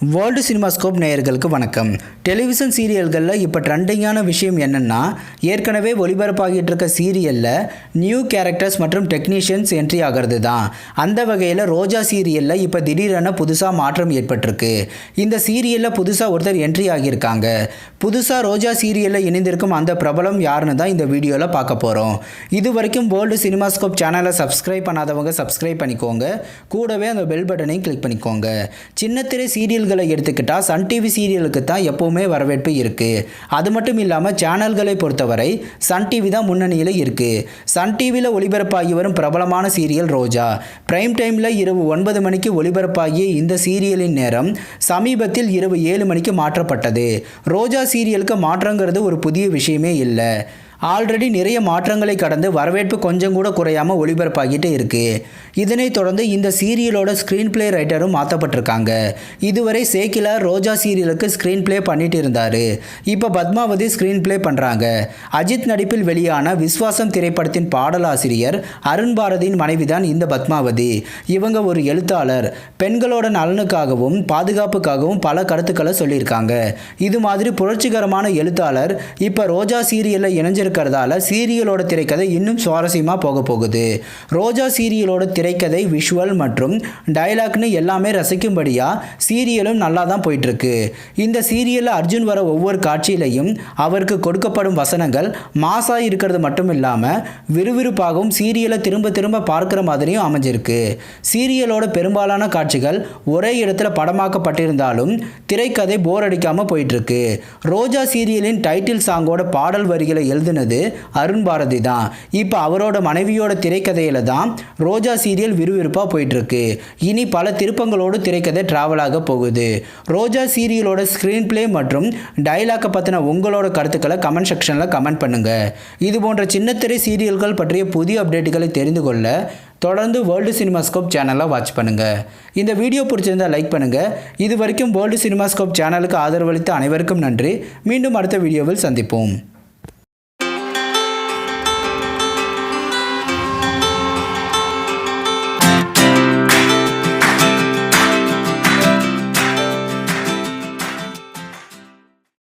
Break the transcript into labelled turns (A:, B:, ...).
A: World cinemascope நேயர்களுக்கு வணக்கம். Television சீரியல்களில் இப்போ ட்ரெண்டிங்கான விஷயம் என்னென்னா, ஏற்கனவே ஒளிபரப்பாகிட்டு இருக்க சீரியலில் நியூ கேரக்டர்ஸ் மற்றும் டெக்னீஷியன்ஸ் என்ட்ரி ஆகிறது தான். அந்த வகையில் ரோஜா சீரியலில் இப்போ திடீரென புதுசாக மாற்றம் ஏற்பட்டிருக்கு. இந்த சீரியலில் புதுசாக ஒருத்தர் என்ட்ரி ஆகியிருக்காங்க. புதுசாக ரோஜா சீரியலில் இணைந்திருக்கும் அந்த பிரபலம் யாருன்னு தான் இந்த வீடியோவில் பார்க்க போகிறோம். இது வரைக்கும் வேர்ல்டு சினிமாஸ்கோப் சேனலை சப்ஸ்கிரைப் பண்ணாதவங்க சப்ஸ்கிரைப் பண்ணிக்கோங்க. கூடவே அந்த பெல் பட்டனையும் கிளிக் பண்ணிக்கோங்க. சின்னத்திரை சீரியல் எடுத்துக்கிட்டால் சன் டிவி சீரியலுக்கு தான் எப்பவுமே வரவேற்பு இருக்கு. அது மட்டும் இல்லாமல் சேனல்களை பொறுத்தவரை சன் டிவி தான் முன்னணியில் இருக்கு. சன் டிவியில் ஒளிபரப்பாகி வரும் பிரபலமான சீரியல் ரோஜா. பிரைம் டைமில் இரவு 9 மணிக்கு ஒளிபரப்பாகிய இந்த சீரியலின் நேரம் சமீபத்தில் இரவு 7 மணிக்கு மாற்றப்பட்டது. ரோஜா சீரியலுக்கு மாற்றங்கிறது ஒரு புதிய விஷயமே இல்லை. ஆல்ரெடி நிறைய மாற்றங்களை கடந்து வரவேற்பு கொஞ்சம் கூட குறையாமல் ஒளிபரப்பாகிட்டு இருக்கு. இதனைத் தொடர்ந்து இந்த சீரியலோட ஸ்க்ரீன் பிளே ரைட்டரும் மாற்றப்பட்டிருக்காங்க. இதுவரை சேக்கிலா ரோஜா சீரியலுக்கு ஸ்க்ரீன் பிளே பண்ணிட்டு இருந்தார். இப்போ பத்மாவதி ஸ்க்ரீன் பிளே பண்ணுறாங்க. அஜித் நடிப்பில் வெளியான விஸ்வாசம் திரைப்படத்தின் பாடலாசிரியர் அருண் பாரதியின் மனைவி தான் இந்த பத்மாவதி. இவங்க ஒரு எழுத்தாளர். பெண்களோட நலனுக்காகவும் பாதுகாப்புக்காகவும் பல கருத்துக்களை சொல்லியிருக்காங்க. இது மாதிரி புரட்சிகரமான எழுத்தாளர் இப்போ ரோஜா சீரியலில் இணைஞ்சிருக்கிறதால சீரியலோட திரைக்கதை இன்னும் சுவாரஸ்யமாக போக போகுது. ரோஜா சீரியலோட திரைக்கதை, விஷுவல் மற்றும் டயலாக்னு எல்லாமே ரசிக்கும்படியாக சீரியலும் நல்லா தான் போயிட்டுருக்கு. இந்த சீரியலில் அர்ஜுன் வர ஒவ்வொரு காட்சியிலையும் அவருக்கு கொடுக்கப்படும் வசனங்கள் மாசாக இருக்கிறது மட்டும் இல்லாமல் விறுவிறுப்பாகவும் சீரியலை திரும்ப திரும்ப பார்க்குற மாதிரியும் அமைஞ்சிருக்கு. சீரியலோட பெரும்பாலான காட்சிகள் ஒரே இடத்துல படமாக்கப்பட்டிருந்தாலும் திரைக்கதை போர் அடிக்காமல் போயிட்டுருக்கு. ரோஜா சீரியலின் டைட்டில் சாங்கோட பாடல் வரிகளை எழுதினது அருண் பாரதி தான். இப்போ அவரோட மனைவியோட திரைக்கதையில தான் ரோஜா சீரியல் விறுவிறுப்பாக போயிட்டு இருக்கு. இனி பல திருப்பங்களோடு திரைக்கதை டிராவல் ஆக போகுது. ரோஜா சீரியலோட ஸ்க்ரீன் பிளே மற்றும் டயலாக்கை பற்றின உங்களோட கருத்துக்களை கமெண்ட் செக்ஷனில் கமெண்ட் பண்ணுங்க. இது போன்ற சின்னத்திரை சீரியல்கள் பற்றிய புதிய அப்டேட்டுகளை தெரிந்து கொள்ள தொடர்ந்து வேர்ல்டு சினிமாஸ்கோப் சேனலை வாட்ச் பண்ணுங்கள். இந்த வீடியோ பிடிச்சிருந்தால் லைக் பண்ணுங்கள். இது வரைக்கும் வேர்ல்டு சினிமாஸ்கோப் சேனலுக்கு ஆதரவளித்த அனைவருக்கும் நன்றி. மீண்டும் அடுத்த வீடியோவில் சந்திப்போம்.